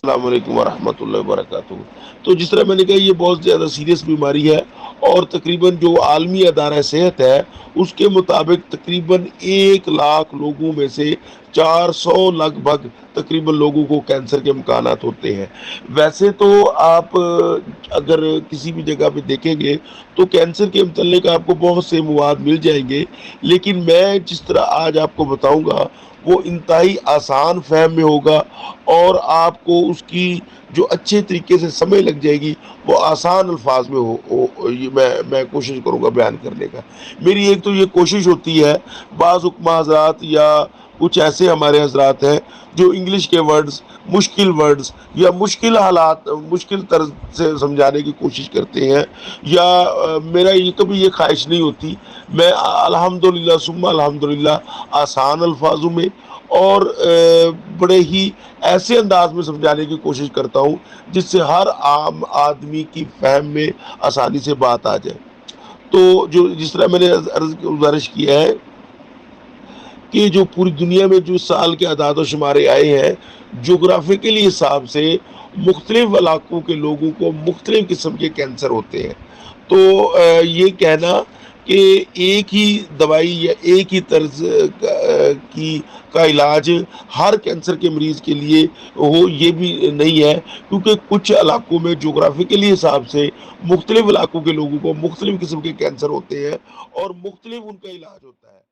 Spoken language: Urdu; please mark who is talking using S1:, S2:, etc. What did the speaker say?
S1: السلام علیکم ورحمۃ اللہ وبرکاتہ۔ تو جس طرح میں نے کہا یہ بہت زیادہ سیریس بیماری ہے، اور تقریباً جو عالمی ادارہ صحت ہے اس کے مطابق تقریباً 1 لاکھ لوگوں میں سے 400 لگ بھگ تقریباً لوگوں کو کینسر کے امکانات ہوتے ہیں۔ ویسے تو آپ اگر کسی بھی جگہ پہ دیکھیں گے تو کینسر کے متعلق آپ کو بہت سے مواد مل جائیں گے، لیکن میں جس طرح آج آپ کو بتاؤں گا وہ انتہائی آسان فہم میں ہوگا، اور آپ کو اس کی جو اچھے طریقے سے سمجھ لگ جائے گی وہ آسان الفاظ میں یہ میں کوشش کروں گا بیان کرنے کا۔ میری ایک تو یہ کوشش ہوتی ہے، بعض حکمہ حضرات یا کچھ ایسے ہمارے حضرات ہیں جو انگلش کے ورڈز یا مشکل حالات مشکل طرز سے سمجھانے کی کوشش کرتے ہیں، یا میرا یہ کبھی یہ خواہش نہیں ہوتی، میں الحمدللہ ثم الحمدللہ آسان الفاظوں میں اور بڑے ہی ایسے انداز میں سمجھانے کی کوشش کرتا ہوں جس سے ہر عام آدمی کی فہم میں آسانی سے بات آ جائے۔ تو جو جس طرح میں نے گزارش کیا ہے کہ جو پوری دنیا میں جو سال کے اعداد و شمارے آئے ہیں، جغرافیکلی حساب سے مختلف علاقوں کے لوگوں کو مختلف قسم کے کینسر ہوتے ہیں۔ تو یہ کہنا کہ ایک ہی دوائی یا ایک ہی طرز کی کا علاج ہر کینسر کے مریض کے لیے ہو، یہ بھی نہیں ہے، کیونکہ کچھ علاقوں میں جغرافیکلی حساب سے مختلف علاقوں کے لوگوں کو مختلف قسم کے کینسر ہوتے ہیں اور مختلف ان کا علاج ہوتا ہے۔